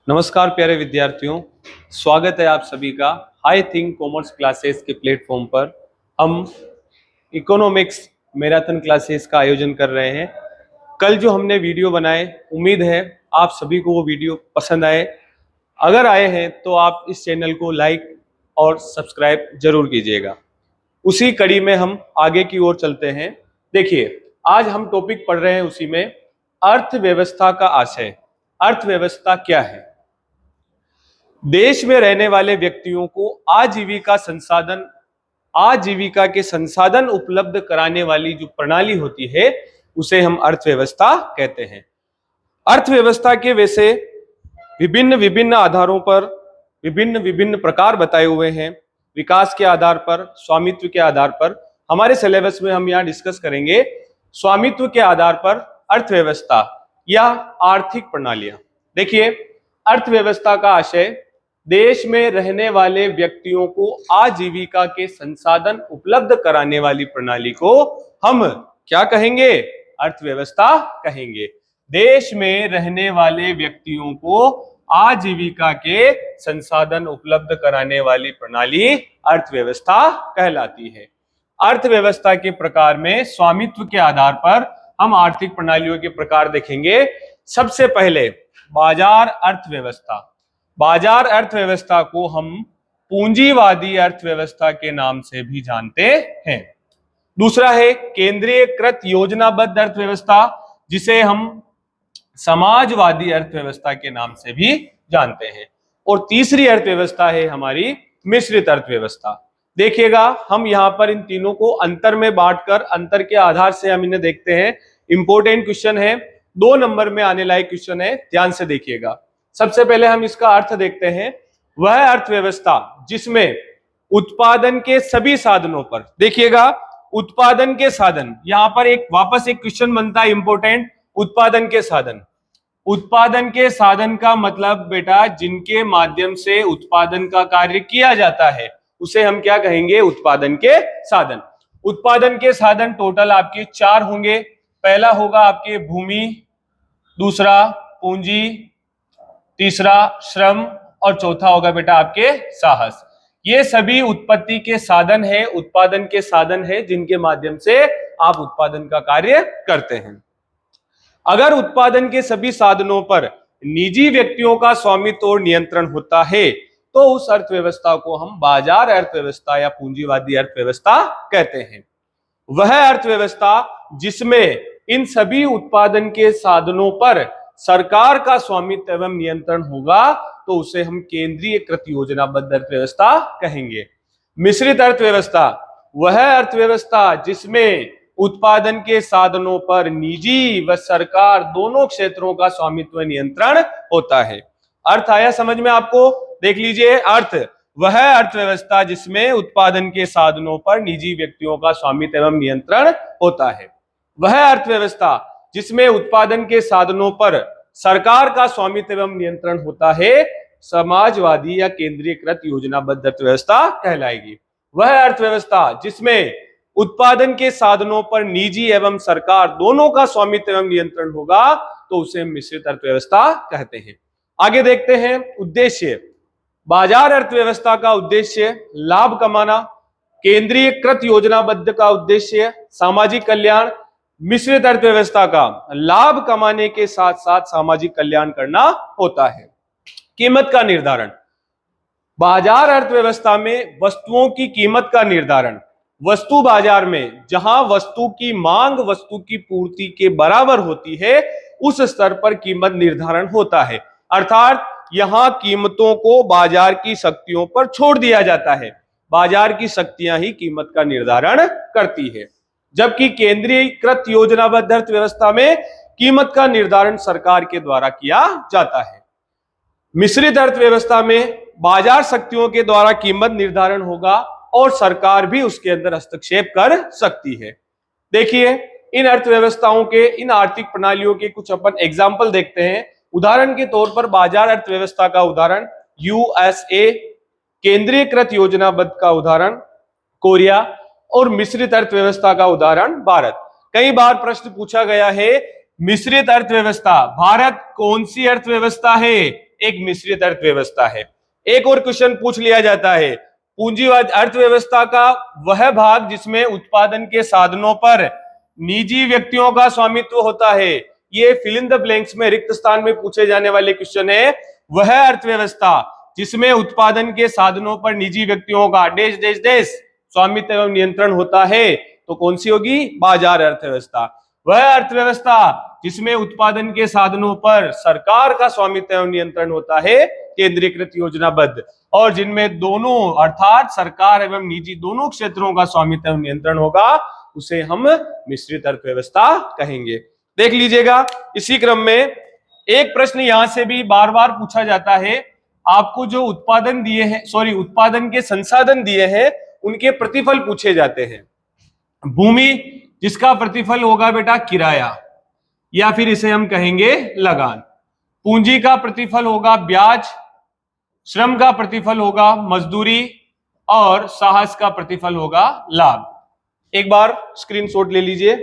नमस्कार प्यारे विद्यार्थियों, स्वागत है आप सभी का हाई थिंक कॉमर्स क्लासेस के प्लेटफॉर्म पर। हम इकोनॉमिक्स मैराथन क्लासेस का आयोजन कर रहे हैं। कल जो हमने वीडियो बनाए, उम्मीद है आप सभी को वो वीडियो पसंद आए। अगर आए हैं तो आप इस चैनल को लाइक और सब्सक्राइब जरूर कीजिएगा। उसी कड़ी में हम आगे की ओर चलते हैं। देखिए, आज हम टॉपिक पढ़ रहे हैं उसी में अर्थव्यवस्था का आशय। अर्थव्यवस्था क्या है? देश में रहने वाले व्यक्तियों को आजीविका के संसाधन उपलब्ध कराने वाली जो प्रणाली होती है उसे हम अर्थव्यवस्था कहते हैं। अर्थव्यवस्था के वैसे विभिन्न विभिन्न आधारों पर विभिन्न विभिन्न प्रकार बताए हुए हैं। विकास के आधार पर, स्वामित्व के आधार पर। हमारे सिलेबस में हम यहाँ डिस्कस करेंगे स्वामित्व के आधार पर अर्थव्यवस्था या आर्थिक प्रणालियां। देखिए, अर्थव्यवस्था का आशय देश में रहने वाले व्यक्तियों को आजीविका के संसाधन उपलब्ध कराने वाली प्रणाली को हम क्या कहेंगे? अर्थव्यवस्था कहेंगे। देश में रहने वाले व्यक्तियों को आजीविका के संसाधन उपलब्ध कराने वाली प्रणाली अर्थव्यवस्था कहलाती है। अर्थव्यवस्था के प्रकार में स्वामित्व के आधार पर हम आर्थिक प्रणालियों के प्रकार देखेंगे। सबसे पहले बाजार अर्थव्यवस्था। बाजार अर्थव्यवस्था को हम पूंजीवादी अर्थव्यवस्था के नाम से भी जानते हैं। दूसरा है केंद्रीयकृत योजनाबद्ध अर्थव्यवस्था, जिसे हम समाजवादी अर्थव्यवस्था के नाम से भी जानते हैं। और तीसरी अर्थव्यवस्था है हमारी मिश्रित अर्थव्यवस्था। देखिएगा, हम यहाँ पर इन तीनों को अंतर में बांटकर अंतर के आधार से हम इन्हें देखते हैं। इंपॉर्टेंट क्वेश्चन है, 2 नंबर में आने लायक क्वेश्चन है, ध्यान से देखिएगा। सबसे पहले हम इसका अर्थ देखते हैं। वह अर्थव्यवस्था जिसमें उत्पादन के सभी साधनों पर, देखिएगा उत्पादन के साधन, यहां पर एक वापस एक क्वेश्चन बनता है इंपॉर्टेंट, उत्पादन के साधन। उत्पादन के साधन का मतलब बेटा जिनके माध्यम से उत्पादन का कार्य किया जाता है उसे हम क्या कहेंगे? उत्पादन के साधन। उत्पादन के साधन टोटल आपके 4 होंगे। पहला होगा आपके भूमि, दूसरा पूंजी, तीसरा श्रम और चौथा होगा बेटा आपके साहस। ये सभी उत्पत्ति के साधन है, उत्पादन के साधन है, जिनके माध्यम से आप उत्पादन का कार्य करते हैं। अगर उत्पादन के सभी साधनों पर निजी व्यक्तियों का स्वामित्व और नियंत्रण होता है तो उस अर्थव्यवस्था को हम बाजार अर्थव्यवस्था या पूंजीवादी अर्थव्यवस्था कहते हैं। वह अर्थव्यवस्था जिसमें इन सभी उत्पादन के साधनों पर सरकार का स्वामित्व एवं नियंत्रण होगा तो उसे हम केंद्रीयकृत योजनाबद्ध अर्थव्यवस्था कहेंगे। मिश्रित अर्थव्यवस्था वह अर्थव्यवस्था जिसमें उत्पादन के साधनों पर निजी व सरकार दोनों क्षेत्रों का स्वामित्व नियंत्रण होता है। अर्थ आया समझ में आपको? देख लीजिए, अर्थ वह अर्थव्यवस्था जिसमें उत्पादन के साधनों पर निजी व्यक्तियों का स्वामित्व एवं नियंत्रण होता है। वह अर्थव्यवस्था जिसमें उत्पादन के साधनों पर सरकार का स्वामित्व एवं नियंत्रण होता है समाजवादी या केंद्रीयकृत योजनाबद्ध अर्थव्यवस्था कहलाएगी। वह अर्थव्यवस्था जिसमें उत्पादन के साधनों पर निजी एवं सरकार दोनों का स्वामित्व एवं नियंत्रण होगा तो उसे मिश्रित अर्थव्यवस्था कहते हैं। आगे देखते हैं उद्देश्य। बाजार अर्थव्यवस्था का उद्देश्य लाभ कमाना, केंद्रीयकृत योजनाबद्ध का उद्देश्य सामाजिक कल्याण, मिश्रित अर्थव्यवस्था का लाभ कमाने के साथ साथ सामाजिक कल्याण करना होता है। कीमत का निर्धारण। बाजार अर्थव्यवस्था में वस्तुओं की कीमत का निर्धारण, वस्तु बाजार में जहां वस्तु की मांग वस्तु की पूर्ति के बराबर होती है उस स्तर पर कीमत निर्धारण होता है। अर्थात यहां कीमतों को बाजार की शक्तियों पर छोड़ दिया जाता है। बाजार की शक्तियां ही कीमत का निर्धारण करती है। जबकि केंद्रीयकृत योजनाबद्ध अर्थव्यवस्था में कीमत का निर्धारण सरकार के द्वारा किया जाता है। मिश्रित अर्थव्यवस्था में बाजार शक्तियों के द्वारा कीमत निर्धारण होगा और सरकार भी उसके अंदर हस्तक्षेप कर सकती है। देखिए, इन अर्थव्यवस्थाओं के, इन आर्थिक प्रणालियों के कुछ अपन एग्जाम्पल देखते हैं। उदाहरण के तौर पर बाजार अर्थव्यवस्था का उदाहरण यूएसए, केंद्रीयकृत योजनाबद्ध का उदाहरण कोरिया और मिश्रित अर्थव्यवस्था का उदाहरण भारत। कई बार प्रश्न पूछा गया है, मिश्रित अर्थव्यवस्था भारत कौन सी अर्थव्यवस्था है? एक मिश्रित अर्थव्यवस्था है। एक और क्वेश्चन पूछ लिया जाता है, पूंजीवाद अर्थव्यवस्था का वह भाग जिसमें उत्पादन के साधनों पर निजी व्यक्तियों का स्वामित्व होता है। ये फिल इन द ब्लैंक्स में रिक्त स्थान में पूछे जाने वाले क्वेश्चन है। वह अर्थव्यवस्था जिसमें उत्पादन के साधनों पर निजी व्यक्तियों का देश देश देश स्वामित्व एवं नियंत्रण होता है, तो कौन सी होगी? बाजार अर्थव्यवस्था। वह अर्थव्यवस्था जिसमें उत्पादन के साधनों पर सरकार का स्वामित्व एवं नियंत्रण होता है, केंद्रीकृत योजनाबद्ध, और जिनमें दोनों अर्थात सरकार एवं निजी दोनों क्षेत्रों का स्वामित्व एवं नियंत्रण होगा, उसे हम मिश्रित अर्थव्यवस्था कहेंगे। देख लीजिएगा, इसी क्रम में एक प्रश्न यहां से भी बार बार पूछा जाता है, आपको जो उत्पादन दिए हैं, उत्पादन के संसाधन दिए हैं, उनके प्रतिफल पूछे जाते हैं। भूमि जिसका प्रतिफल होगा बेटा किराया, या फिर इसे हम कहेंगे लगान। पूंजी का प्रतिफल होगा ब्याज, श्रम का प्रतिफल होगा मजदूरी, और साहस का प्रतिफल होगा लाभ। एक बार स्क्रीनशॉट ले लीजिए।